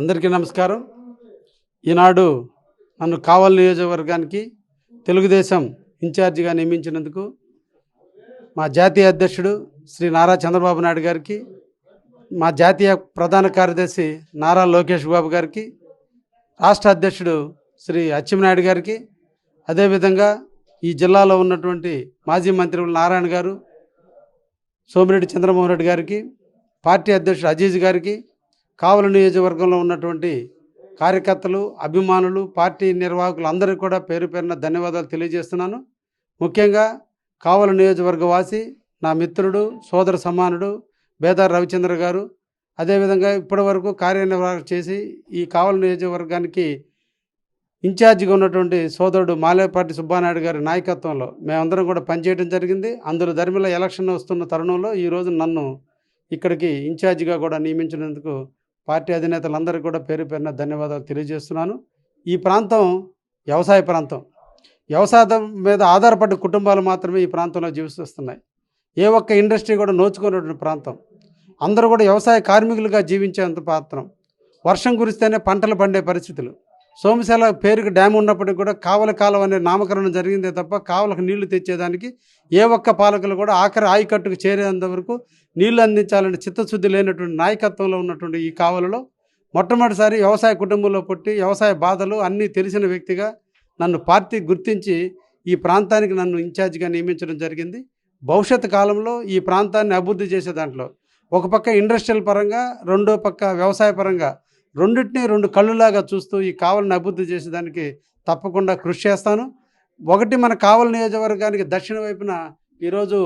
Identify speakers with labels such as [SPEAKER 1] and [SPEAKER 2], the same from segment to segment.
[SPEAKER 1] అందరికీ నమస్కారం. ఈనాడు నన్ను కావలి నియోజకవర్గానికి తెలుగుదేశం ఇన్ఛార్జిగా నియమించినందుకు మా జాతీయ అధ్యక్షుడు శ్రీ నారా చంద్రబాబు నాయుడు గారికి, మా జాతీయ ప్రధాన కార్యదర్శి నారా లోకేష్ బాబు గారికి, రాష్ట్ర అధ్యక్షుడు శ్రీ అచ్చెన్నాయుడు గారికి, అదేవిధంగా ఈ జిల్లాలో ఉన్నటువంటి మాజీ మంత్రులు నారాయణ గారు, సోమిరెడ్డి చంద్రమోహన్ రెడ్డి గారికి, పార్టీ అధ్యక్షుడు అజీజ్ గారికి, కావలి నియోజకవర్గంలో ఉన్నటువంటి కార్యకర్తలు, అభిమానులు, పార్టీ నిర్వాహకులు అందరికీ కూడా పేరు పేరున ధన్యవాదాలు తెలియజేస్తున్నాను. ముఖ్యంగా కావలి నియోజకవర్గ వాసి, నా మిత్రుడు, సోదర సమానుడు బేదార్ రవిచంద్ర గారు, అదేవిధంగా ఇప్పటి వరకు కార్యనిర్వహణ చేసి ఈ కావలి నియోజకవర్గానికి ఇన్ఛార్జిగా ఉన్నటువంటి సోదరుడు మాలేపాటి సుబ్బానాయుడు గారి నాయకత్వంలో మేమందరం కూడా పనిచేయడం జరిగింది. అందులో ధర్మిల ఎలక్షన్ వస్తున్న తరుణంలో ఈరోజు నన్ను ఇక్కడికి ఇన్ఛార్జిగా కూడా నియమించినందుకు పార్టీ అధినేతలందరికీ కూడా పేరు పేరున ధన్యవాదాలు తెలియజేస్తున్నాను. ఈ ప్రాంతం వ్యవసాయ ప్రాంతం. వ్యవసాయం మీద ఆధారపడ్డ కుటుంబాలు మాత్రమే ఈ ప్రాంతంలో జీవిస్తున్నాయి. ఏ ఒక్క ఇండస్ట్రీ కూడా నోచుకున్నటువంటి ప్రాంతం. అందరూ కూడా వ్యవసాయ కార్మికులుగా జీవించేంత ప్రాంతం. వర్షం కురిస్తేనే పంటలు పండే పరిస్థితులు. సోమశాల పేరుకు డ్యామ్ ఉన్నప్పటికీ కూడా కావలి కాలం అనే నామకరణం జరిగిందే తప్ప కావలకు నీళ్లు తెచ్చేదానికి ఏ ఒక్క పాలకులు కూడా ఆఖరి ఆయకట్టుకు చేరేంత వరకు నీళ్లు అందించాలని చిత్తశుద్ధి లేనటువంటి నాయకత్వంలో ఉన్నటువంటి ఈ కావలిలో మొట్టమొదటిసారి వ్యవసాయ కుటుంబంలో పుట్టి వ్యవసాయ బాధలు అన్నీ తెలిసిన వ్యక్తిగా నన్ను పార్టీ గుర్తించి ఈ ప్రాంతానికి నన్ను ఇన్ఛార్జిగా నియమించడం జరిగింది. భవిష్యత్ కాలంలో ఈ ప్రాంతాన్ని అభివృద్ధి చేసే దాంట్లో ఒక పక్క ఇండస్ట్రియల్ పరంగా, రెండో పక్క వ్యవసాయ పరంగా రెండింటినీ రెండు కళ్ళులాగా చూస్తూ ఈ కావలిని అభివృద్ధి చేసేదానికి తప్పకుండా కృషి చేస్తాను. ఒకటి, మన కావలి నియోజకవర్గానికి దక్షిణ వైపున ఈరోజు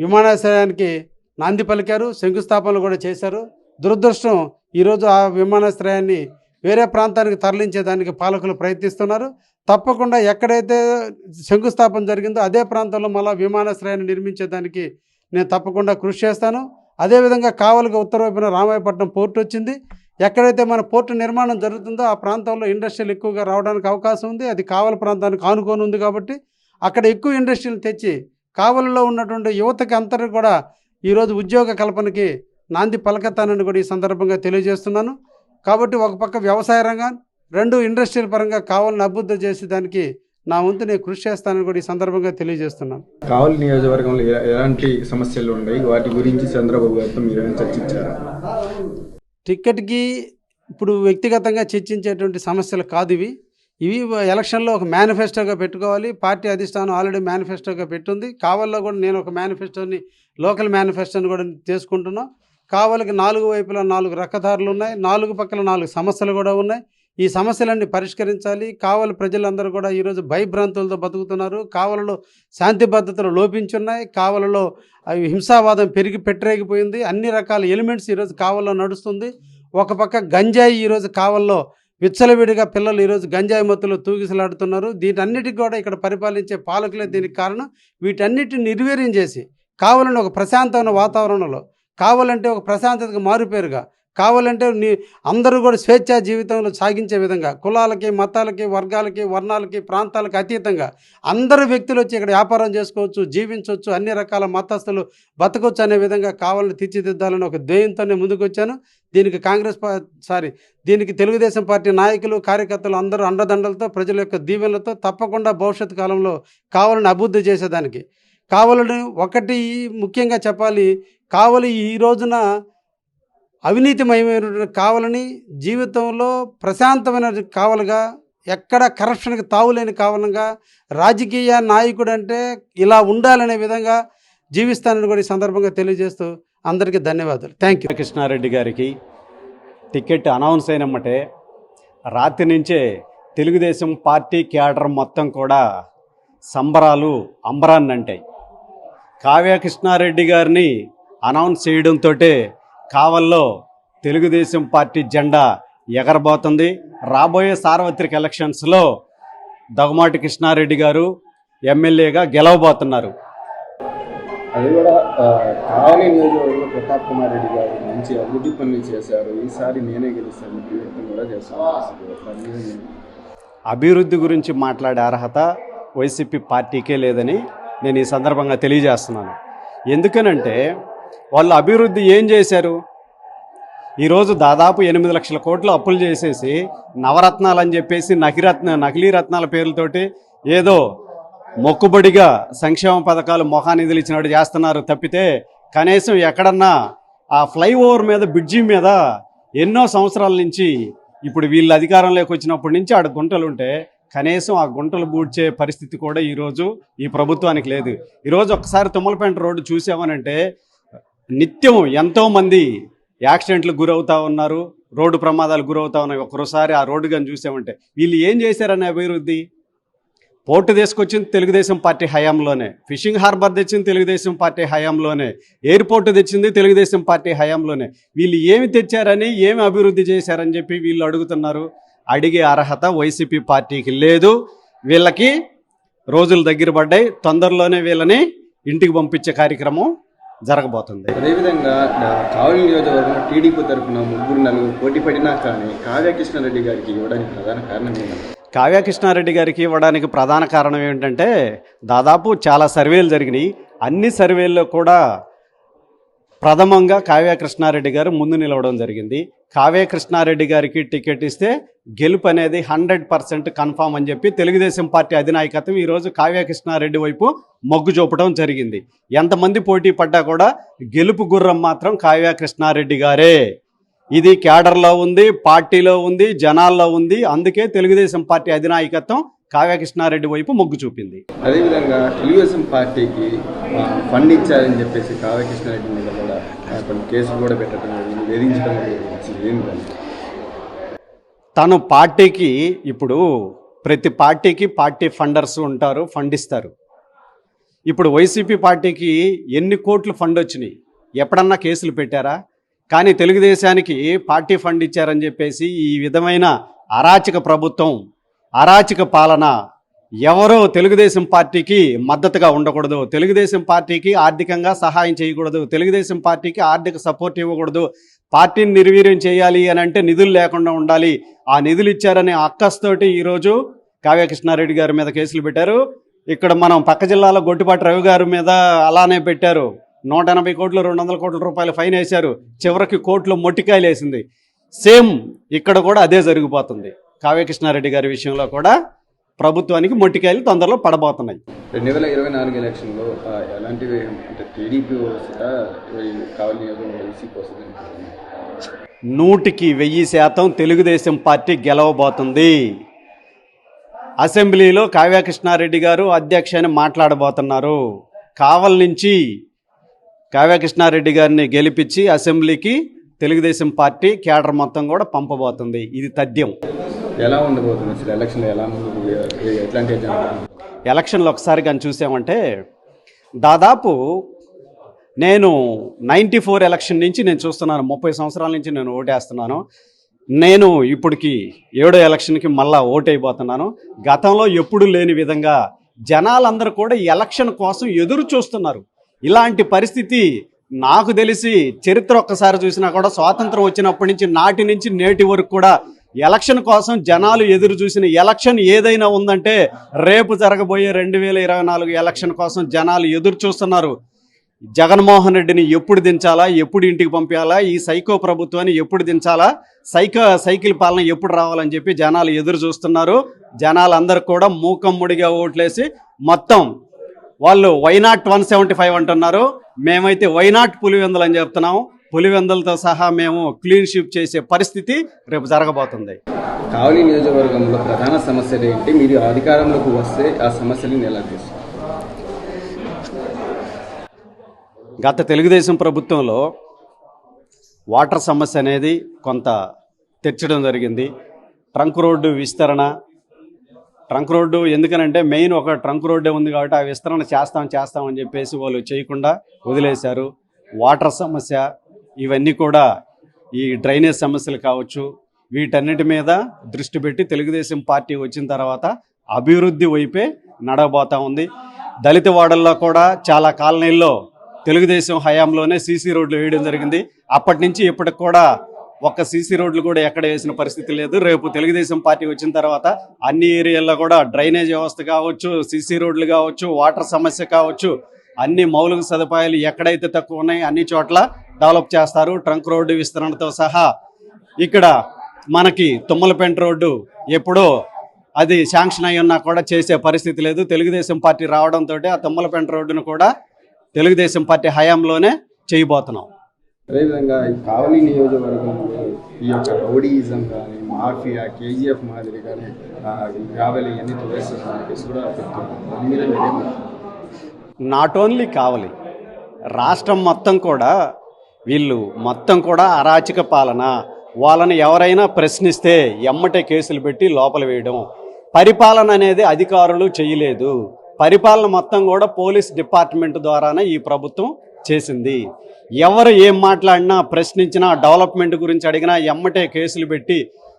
[SPEAKER 1] విమానాశ్రయానికి నాంది పలికారు, శంకుస్థాపనలు కూడా చేశారు. దురదృష్టం ఈరోజు ఆ విమానాశ్రయాన్ని వేరే ప్రాంతానికి తరలించేదానికి పాలకులు ప్రయత్నిస్తున్నారు. తప్పకుండా ఎక్కడైతే శంకుస్థాపన జరిగిందో అదే ప్రాంతంలో మళ్ళీ విమానాశ్రయాన్ని నిర్మించేదానికి నేను తప్పకుండా కృషి చేస్తాను. అదేవిధంగా కావలికి ఉత్తర వైపున రామాయపట్నం పోర్టు వచ్చింది. ఎక్కడైతే మన పోర్టు నిర్మాణం జరుగుతుందో ఆ ప్రాంతంలో ఇండస్ట్రీలు ఎక్కువగా రావడానికి అవకాశం ఉంది. అది కావలి ప్రాంతానికి ఆనుకొని ఉంది కాబట్టి అక్కడ ఎక్కువ ఇండస్ట్రీలు తెచ్చి కావలిలో ఉన్నటువంటి యువతకి అందరికీ కూడా ఈరోజు ఉద్యోగ కల్పనకి నాంది పలకతానని కూడా ఈ సందర్భంగా తెలియజేస్తున్నాను. కాబట్టి ఒక పక్క వ్యవసాయ రంగం, రెండు ఇండస్ట్రియల్ పరంగా కావలిని అభివృద్ధి చేసేదానికి నా వంతు నేను కృషి చేస్తానని కూడా ఈ సందర్భంగా తెలియజేస్తున్నాను.
[SPEAKER 2] కావలి నియోజకవర్గంలో ఎలాంటి సమస్యలు ఉన్నాయి, వాటి గురించి చంద్రబాబు గారితో మీరు చర్చించారా?
[SPEAKER 1] టిక్కెట్కి ఇప్పుడు వ్యక్తిగతంగా చర్చించేటువంటి సమస్యలు కాదు ఇవి. ఎలక్షన్లో ఒక మేనిఫెస్టోగా పెట్టుకోవాలి. పార్టీ అధిష్టానం ఆల్రెడీ మేనిఫెస్టోగా పెట్టుంది. కావలిలో కూడా నేను ఒక మేనిఫెస్టోని, లోకల్ మేనిఫెస్టోని కూడా చేసుకుంటున్నాం. కావలికి 4 వైపులా 4 రహదారులు ఉన్నాయి, 4 పక్కల 4 సమస్యలు కూడా ఉన్నాయి. ఈ సమస్యలన్నీ పరిష్కరించాలి. కావలి ప్రజలందరూ కూడా ఈరోజు భయభ్రాంతులతో బతుకుతున్నారు. కావలిలో శాంతి భద్రతలు లోపించున్నాయి. కావలిలో హింసావాదం పెట్టరేగిపోయింది. అన్ని రకాల ఎలిమెంట్స్ ఈరోజు కావలిలో నడుస్తుంది. ఒక పక్క గంజాయి ఈరోజు కావలిలో విచ్చలవిడిగా పిల్లలు ఈరోజు గంజాయి మత్తులో తూగిసలాడుతున్నారు. వీటన్నిటికి కూడా ఇక్కడ పరిపాలించే పాలకులే దీనికి కారణం. వీటన్నిటిని నిర్వీర్యం చేసి కావలిని ఒక ప్రశాంతమైన వాతావరణంలో, కావాలంటే ఒక ప్రశాంతతకు మారుపేరుగా, కావాలంటే అందరూ కూడా స్వేచ్ఛా జీవితంలో సాగించే విధంగా, కులాలకి, మతాలకి, వర్గాలకి, వర్ణాలకి, ప్రాంతాలకి అతీతంగా అందరు వ్యక్తులు వచ్చి ఇక్కడ వ్యాపారం చేసుకోవచ్చు, జీవించవచ్చు, అన్ని రకాల మతస్థులు బతకొచ్చు అనే విధంగా కావాలని తీర్చిదిద్దాలని ఒక ధ్యేయంతోనే ముందుకొచ్చాను. దీనికి తెలుగుదేశం పార్టీ నాయకులు, కార్యకర్తలు అందరూ అండదండలతో, ప్రజల యొక్క దీవెనలతో తప్పకుండా భవిష్యత్తు కాలంలో కావాలని అభివృద్ధి చేసేదానికి, కావాలని ఒకటి ముఖ్యంగా చెప్పాలి, కావలి ఈ రోజున అవినీతిమయమైన కావాలని జీవితంలో ప్రశాంతమైన కావలిగా, ఎక్కడ కరప్షన్కి తావులేని కావలంగా, రాజకీయ నాయకుడు అంటే ఇలా ఉండాలనే విధంగా జీవిస్తానని కూడా ఈ సందర్భంగా తెలియజేస్తూ అందరికీ ధన్యవాదాలు. Thank you.
[SPEAKER 3] కృష్ణారెడ్డి గారికి టికెట్ అనౌన్స్ అయినమ్మటే రాత్రి నుంచే తెలుగుదేశం పార్టీ క్యాడర్ మొత్తం కూడా సంబరాలు అంబరాన్నంటాయి. కావ్య కృష్ణారెడ్డి గారిని అనౌన్స్ చేయడంతో కావల్లో తెలుగుదేశం పార్టీ జెండా ఎగరబోతుంది. రాబోయే సార్వత్రిక ఎలక్షన్స్లో దగమాటి కృష్ణారెడ్డి గారు ఎమ్మెల్యేగా గెలవబోతున్నారు.
[SPEAKER 2] అది కూడా కావలి నియోజకవర్గంలో ప్రతాప్ కుమార్ రెడ్డి గారు మంచి అభివృద్ధి పనులు చేశారు. ఈసారి నేనే గెలుస్తాను కూడా చేస్తాను.
[SPEAKER 3] అభివృద్ధి గురించి మాట్లాడే అర్హత వైసీపీ పార్టీకే లేదని నేను ఈ సందర్భంగా తెలియజేస్తున్నాను. ఎందుకనంటే వాళ్ళు అభివృద్ధి ఏం చేశారు? ఈరోజు దాదాపు 8 లక్షల కోట్లు అప్పులు చేసేసి నవరత్నాలు అని చెప్పేసి నకిలీ రత్నాల పేర్లతోటి ఏదో మొక్కుబడిగా సంక్షేమ పథకాలు మొహానిధులు ఇచ్చినట్టు చేస్తున్నారు తప్పితే కనీసం ఎక్కడన్నా ఆ ఫ్లైఓవర్ మీద బ్రిడ్జి మీద ఎన్నో సంవత్సరాల నుంచి ఇప్పుడు వీళ్ళు అధికారంలోకి వచ్చినప్పటి నుంచి ఆడ గుంటలు ఉంటే కనీసం ఆ గుంటలు బూడ్చే పరిస్థితి కూడా ఈరోజు ఈ ప్రభుత్వానికి లేదు. ఈరోజు ఒక్కసారి తుమ్మలపేంట రోడ్డు చూసామనంటే నిత్యం ఎంతోమంది యాక్సిడెంట్లకు గురవుతూ ఉన్నారు, రోడ్డు ప్రమాదాలకు గురవుతూ ఉన్నాయి. ఒక్కసారి ఆ రోడ్డు కానీ చూసామంటే వీళ్ళు ఏం చేశారనే అభివృద్ధి? పోర్టు తీసుకొచ్చింది తెలుగుదేశం పార్టీ హయాంలోనే, ఫిషింగ్ హార్బర్ తెచ్చింది తెలుగుదేశం పార్టీ హయాంలోనే, ఎయిర్పోర్ట్ తెచ్చింది తెలుగుదేశం పార్టీ హయాంలోనే. వీళ్ళు ఏమి తెచ్చారని, ఏమి అభివృద్ధి చేశారని చెప్పి వీళ్ళు అడుగుతున్నారు. అడిగే అర్హత వైసీపీ పార్టీకి లేదు. వీళ్ళకి రోజులు దగ్గర పడ్డాయి. తొందరలోనే వీళ్ళని ఇంటికి పంపించే కార్యక్రమం జరగబోతుంది.
[SPEAKER 2] అదేవిధంగా కావలి నియోజకవర్గం టీడీపీ తరఫున 3-4 పోటీ పడినా కానీ కావ్య కృష్ణారెడ్డి గారికి ఇవ్వడానికి ప్రధాన కారణం ఏంటంటే,
[SPEAKER 3] కావ్య కృష్ణారెడ్డి గారికి ఇవ్వడానికి ప్రధాన కారణం ఏంటంటే దాదాపు చాలా సర్వేలు జరిగినాయి. అన్ని సర్వేల్లో కూడా ప్రథమంగా కావ్య కృష్ణారెడ్డి గారు ముందు నిలవడం జరిగింది. కావ్య కృష్ణారెడ్డి గారికి టికెట్ ఇస్తే గెలుపు అనేది 100% కన్ఫామ్ అని చెప్పి తెలుగుదేశం పార్టీ అధినాయకత్వం ఈరోజు కావ్య కృష్ణారెడ్డి వైపు మొగ్గు చూపడం జరిగింది. ఎంతమంది పోటీ పడ్డా కూడా గెలుపు గుర్రం మాత్రం కావ్య కృష్ణారెడ్డి గారే. ఇది క్యాడర్లో ఉంది, పార్టీలో ఉంది, జనాల్లో ఉంది. అందుకే తెలుగుదేశం పార్టీ అధినాయకత్వం కావ్య కృష్ణారెడ్డి వైపు మొగ్గు చూపింది.
[SPEAKER 2] అదేవిధంగా తెలుగుదేశం పార్టీకి ఫండ్ ఇచ్చారని చెప్పేసి కావ్య కృష్ణారెడ్డి మీద కూడా కొన్ని కేసులు కూడా పెట్టడం జరిగింది, వేధించడం జరిగింది.
[SPEAKER 3] తను పార్టీకి ఇప్పుడు ప్రతి పార్టీకి పార్టీ ఫండర్స్ ఉంటారు, ఫండ్ ఇస్తారు. ఇప్పుడు వైసీపీ పార్టీకి ఎన్ని కోట్లు ఫండ్ వచ్చినాయి? ఎప్పుడన్నా కేసులు పెట్టారా? కానీ తెలుగుదేశానికి పార్టీ ఫండ్ ఇచ్చారని చెప్పేసి ఈ విధమైన అరాచక ప్రభుత్వం, అరాచక పాలన ఎవరో తెలుగుదేశం పార్టీకి మద్దతుగా ఉండకూడదు, తెలుగుదేశం పార్టీకి ఆర్థికంగా సహాయం చేయకూడదు, తెలుగుదేశం పార్టీకి ఆర్థిక సపోర్ట్ ఇవ్వకూడదు. పార్టీని నిర్వీర్యం చేయాలి అని అంటే నిధులు లేకుండా ఉండాలి. ఆ నిధులు ఇచ్చారనే అక్కస్తోటి ఈరోజు కావ్య కృష్ణారెడ్డి గారి మీద కేసులు పెట్టారు. ఇక్కడ మనం పక్క జిల్లాలో గొట్టిపాటి రవి గారి మీద అలానే పెట్టారు. 180 కోట్లు 200 కోట్ల రూపాయలు ఫైన్ వేశారు. చివరికి కోర్టులో మొట్టికాయలు వేసింది. సేమ్ ఇక్కడ కూడా అదే జరిగిపోతుంది. కావ్య కృష్ణారెడ్డి గారి విషయంలో కూడా ప్రభుత్వానికి మొట్టికాయలు తొందరలో పడబోతున్నాయి.
[SPEAKER 2] 2024 ఎలక్షన్లో ఎలాంటివి అంటే టీడీపీ వస్తుందా, కావలి నియోజకవర్గం వైసీపీ వస్తుందని
[SPEAKER 3] 100% తెలుగుదేశం పార్టీ గెలవబోతుంది. అసెంబ్లీలో కావ్య కృష్ణారెడ్డి గారు అధ్యక్ష అని మాట్లాడబోతున్నారు. కావలి నుంచి కావ్య కృష్ణారెడ్డి గారిని గెలిపించి అసెంబ్లీకి తెలుగుదేశం పార్టీ కేడర్ మొత్తం కూడా పంపబోతుంది. ఇది తథ్యం.
[SPEAKER 2] ఎలా ఉండబోతుంది అసలు ఎలక్షన్లో? ఎట్లాంటి
[SPEAKER 3] ఎలక్షన్లో ఒకసారి కానీ చూసామంటే దాదాపు నేను 94 ఎలక్షన్ నుంచి నేను చూస్తున్నాను. 30 సంవత్సరాల నుంచి నేను ఓటేస్తున్నాను. నేను ఇప్పటికి 7వ ఎలక్షన్కి మళ్ళా ఓటైపోతున్నాను. గతంలో ఎప్పుడు లేని విధంగా జనాలందరూ కూడా ఎలక్షన్ కోసం ఎదురు చూస్తున్నారు. ఇలాంటి పరిస్థితి నాకు తెలిసి చరిత్ర ఒక్కసారి చూసినా కూడా స్వాతంత్రం వచ్చినప్పటి నుంచి నాటి నుంచి నేటి వరకు కూడా ఎలక్షన్ కోసం జనాలు ఎదురు చూసిన ఎలక్షన్ ఏదైనా ఉందంటే రేపు జరగబోయే 2024 ఎలక్షన్ కోసం జనాలు ఎదురు చూస్తున్నారు. జగన్మోహన్ రెడ్డిని ఎప్పుడు దించాలా, ఎప్పుడు ఇంటికి పంపించాలా, ఈ సైకో ప్రభుత్వాన్ని ఎప్పుడు దించాలా, సైకిల్ పాలన ఎప్పుడు రావాలని చెప్పి జనాలు ఎదురు చూస్తున్నారు. జనాలందరూ కూడా మూకమ్ముడిగా ఓట్లేసి మొత్తం వాళ్ళు వైనాట్ 175 అంటున్నారు. మేమైతే వైనాట్ పులివెందులు అని చెప్తున్నాము. పులివెందులతో సహా మేము క్లీన్ షీప్ చేసే పరిస్థితి రేపు జరగబోతుంది.
[SPEAKER 2] కావలి నియోజకవర్గంలో ప్రధాన సమస్యలు ఏంటి? మీరు అధికారంలోకి వస్తే ఆ సమస్యలను ఎలా తీస్తారు?
[SPEAKER 3] గత తెలుగుదేశం ప్రభుత్వంలో వాటర్ సమస్య అనేది కొంత తెచ్చడం జరిగింది. ట్రంక్ రోడ్డు విస్తరణ, ట్రంక్ రోడ్డు ఎందుకనంటే మెయిన్ ఒక ట్రంక్ రోడ్డే ఉంది కాబట్టి ఆ విస్తరణ చేస్తామని చెప్పేసి వాళ్ళు చేయకుండా వదిలేశారు. వాటర్ సమస్య, ఇవన్నీ కూడా ఈ డ్రైనేజ్ సమస్యలు కావచ్చు, వీటన్నిటి మీద దృష్టి పెట్టి తెలుగుదేశం పార్టీ వచ్చిన తర్వాత అభివృద్ధి వైపే నడవబోతా ఉంది. దళిత వాడల్లో కూడా చాలా కాలనీల్లో తెలుగుదేశం హయాంలోనే సీసీ రోడ్లు వేయడం జరిగింది. అప్పటి నుంచి ఇప్పటికి కూడా ఒక్క సీసీ రోడ్లు కూడా ఎక్కడ వేసిన పరిస్థితి లేదు. రేపు తెలుగుదేశం పార్టీ వచ్చిన తర్వాత అన్ని ఏరియాల్లో కూడా డ్రైనేజ్ వ్యవస్థ కావచ్చు, సీసీ రోడ్లు కావచ్చు, వాటర్ సమస్య కావచ్చు, అన్ని మౌలిక సదుపాయాలు ఎక్కడైతే తక్కువ ఉన్నాయి అన్ని చోట్ల డెవలప్ చేస్తారు. ట్రంక్ రోడ్డు విస్తరణతో సహా ఇక్కడ మనకి తుమ్మలపెంట రోడ్డు ఎప్పుడో అది శాంక్షన్ అయి ఉన్నా కూడా చేసే పరిస్థితి లేదు. తెలుగుదేశం పార్టీ రావడంతో ఆ తుమ్మలపెంట రోడ్డును కూడా తెలుగుదేశం పార్టీ హయాంలోనే చేయబోతున్నాం.
[SPEAKER 2] అదేవిధంగా ఈ కావలి నియోజకవర్గంలో ఈ యొక్క రౌడీయిజం కానీ మాఫియా కేజీఎఫ్ మాదిరి కానీ కావలి అన్ని తోసేస్తున్న కేసు కూడా చెప్తున్నారు. దాని మీద మీరేమంటారు?
[SPEAKER 3] నాట్ ఓన్లీ కావలి, రాష్ట్రం మొత్తం కూడా వీళ్ళు మొత్తం కూడా అరాచక పాలన. వాళ్ళని ఎవరైనా ప్రశ్నిస్తే ఎమ్మటే కేసులు పెట్టి లోపల వేయడం. పరిపాలన అనేది అధికారులు చేయలేదు. పరిపాలన మొత్తం కూడా పోలీస్ డిపార్ట్మెంట్ ద్వారానే ఈ ప్రభుత్వం చేసింది. ఎవరు ఏం మాట్లాడినా ప్రశ్నించినా డెవలప్మెంట్ గురించి అడిగినా ఎమ్మటే కేసులు పెట్టి,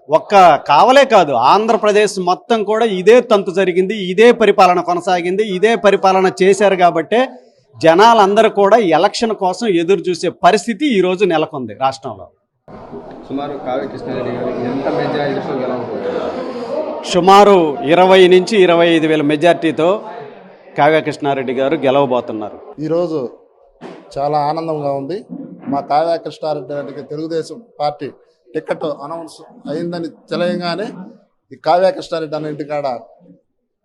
[SPEAKER 3] ఒక్క కావలే కాదు ఆంధ్రప్రదేశ్ మొత్తం కూడా ఇదే తంతు జరిగింది. ఇదే పరిపాలన కొనసాగింది. ఇదే పరిపాలన చేశారు కాబట్టే జనాలందరూ కూడా ఎలక్షన్ కోసం ఎదురు చూసే పరిస్థితి ఈరోజు నెలకొంది రాష్ట్రంలో.
[SPEAKER 2] సుమారు కావ్య కృష్ణారెడ్డి గారు ఎంత మెజారిటీతో గెలవబోతున్నారు?
[SPEAKER 3] సుమారు 20 నుంచి 25 వేల మెజార్టీతో కావ్య కృష్ణారెడ్డి గారు గెలవబోతున్నారు.
[SPEAKER 4] ఈరోజు చాలా ఆనందంగా ఉంది. మా కావ్య కృష్ణారెడ్డి గారికి తెలుగుదేశం పార్టీ టికెట్ అనౌన్స్ అయిందని తెలియగానే ఈ కావ్య కృష్ణారెడ్డి అనే ఇంటికాడ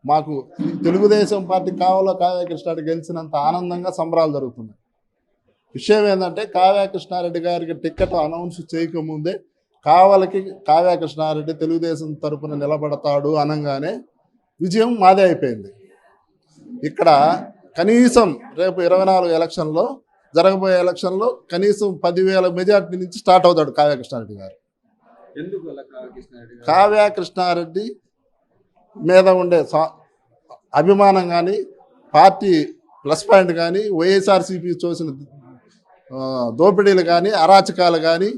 [SPEAKER 4] మాకు ఈ తెలుగుదేశం పార్టీ కావలో కావ్య కృష్ణారెడ్డి గెలిచినంత ఆనందంగా సంబరాలు జరుగుతున్నాయి. విషయం ఏంటంటే కావ్య కృష్ణారెడ్డి గారికి టికెట్ అనౌన్స్ చేయకముందే కావలకి కావ్య కృష్ణారెడ్డి తెలుగుదేశం తరపున నిలబడతాడు అనగానే విజయం మాదే అయిపోయింది. ఇక్కడ కనీసం రేపు 24 ఎలక్షన్లో జరగబోయే ఎలక్షన్లో కనీసం 10,000 మెజార్టీ నుంచి స్టార్ట్ అవుతాడు కావ్య కృష్ణారెడ్డి గారు.
[SPEAKER 2] ఎందుకు అలా కావ్య కృష్ణారెడ్డి గారు?
[SPEAKER 4] కావ్య కృష్ణారెడ్డి మీద ఉండే అభిమానం కానీ, పార్టీ ప్లస్ పాయింట్ కానీ, వైఎస్ఆర్సీపీ చూసిన దోపిడీలు కానీ, అరాచకాలు కానీ,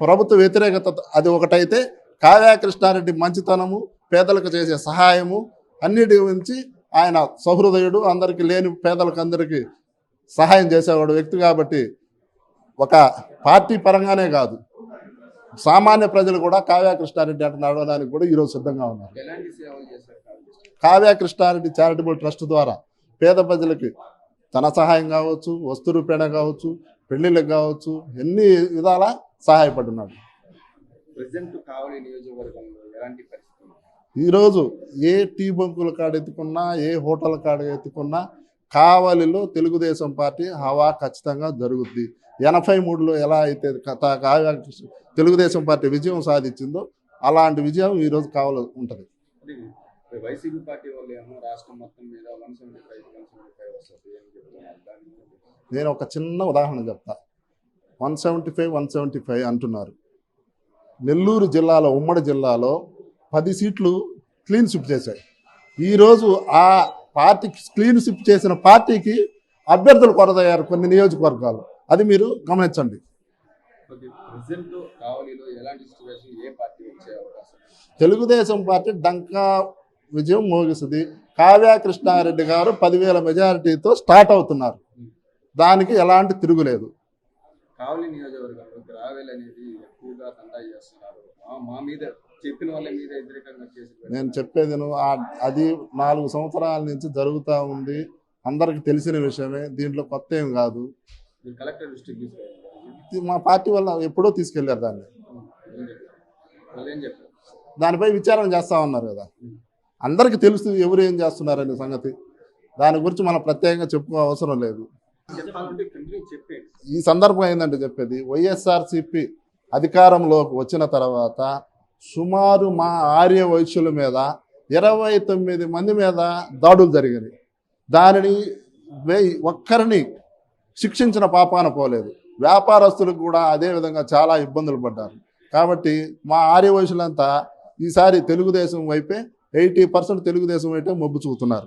[SPEAKER 4] ప్రభుత్వ వ్యతిరేకత అది ఒకటైతే, కావ్య కృష్ణారెడ్డి మంచితనము, పేదలకు చేసే సహాయము అన్నిటి గురించి ఆయన సహృదయుడు, అందరికీ లేని పేదలకు అందరికీ సహాయం చేసేవాడు వ్యక్తి. కాబట్టి ఒక పార్టీ పరంగానే కాదు, సామాన్య ప్రజలు కూడా కావ్య కృష్ణారెడ్డి అంటే నడవడానికి కూడా ఈరోజు సిద్ధంగా ఉన్నారు.
[SPEAKER 2] ఎలాంటి సేవలు చేశారు
[SPEAKER 4] కావ్య కృష్ణారెడ్డి చారిటబుల్ ట్రస్ట్ ద్వారా పేద ప్రజలకి ధన సహాయం కావచ్చు, వస్తు రూపేణ కావచ్చు, పెళ్లిళ్ళకి కావచ్చు, ఎన్ని విధాల సహాయపడున్నాడు.
[SPEAKER 2] ప్రెసెంట్ కావలి నియోజకవర్గంలో ఎలాంటి పరిస్థితులు?
[SPEAKER 4] ఈరోజు ఏ టీ బంకుల కాడ ఎత్తుకున్నా, ఏ హోటల్ కాడ ఎత్తుకున్నా కావలిలో తెలుగుదేశం పార్టీ హవా ఖచ్చితంగా జరుగుద్ది. 83లో ఎలా అయితే కావ్య తెలుగుదేశం పార్టీ విజయం సాధించిందో అలాంటి విజయం ఈరోజు కావలి ఉంటుంది.
[SPEAKER 2] వైసీపీ పార్టీ వాళ్ళు ఏమో రాష్ట్రం మొత్తం మీద 175 వస్తుంది అని చెప్తున్నారు.
[SPEAKER 4] నేను ఒక చిన్న ఉదాహరణ చెప్తా. 175 అంటున్నారు. నెల్లూరు జిల్లాలో, ఉమ్మడి జిల్లాలో 10 సీట్లు క్లీన్ స్విప్ చేశాయి. ఈరోజు ఆ పార్టీ క్లీన్ స్విప్ చేసిన పార్టీకి అభ్యర్థులు కొరదయ్యారు కొన్ని నియోజకవర్గాలు. అది మీరు గమనించండి. తెలుగుదేశం పార్టీ డంకా విజయం మోగిస్తుంది. కావ్య కృష్ణారెడ్డి గారు 10,000 మెజారిటీతో స్టార్ట్ అవుతున్నారు. దానికి ఎలాంటి తిరుగులేదు.
[SPEAKER 2] కావలి నియోజకవర్గంలో గ్రావెల్ అనేది ఎక్కువగా దందా చేస్తున్నారు. మా మీద చెప్పిన వాళ్ళ మీద వ్యతిరేకంగా కేసులు.
[SPEAKER 4] నేను చెప్పేది అది 4 సంవత్సరాల నుంచి జరుగుతూ ఉంది. అందరికి తెలిసిన విషయమే. దీంట్లో కొత్త ఏం కాదు.
[SPEAKER 2] కలెక్టర్ దృష్టికి
[SPEAKER 4] మా పార్టీ వల్ల ఎప్పుడో తీసుకెళ్లారు దాన్ని. దానిపై విచారణ చేస్తా ఉన్నారు కదా. అందరికి తెలుసు ఎవరు ఏం చేస్తున్నారనే సంగతి. దాని గురించి మనం ప్రత్యేకంగా చెప్పుకో అవసరం లేదు. ఈ సందర్భం ఏంటంటే చెప్పేది, వైఎస్ఆర్సీపీ అధికారంలోకి వచ్చిన తర్వాత సుమారు మా ఆర్య వైశ్యుల మీద 29 మంది మీద దాడులు జరిగినాయి. దానిని ఒక్కరిని శిక్షించిన పాపాన పోలేదు. వ్యాపారస్తులకు కూడా అదే విధంగా చాలా ఇబ్బందులు పడ్డారు. కాబట్టి మా ఆర్య వైశ్యులంతా ఈసారి తెలుగుదేశం వైపే 80% తెలుగుదేశం వైపే మొగ్గు చూపుతున్నారు.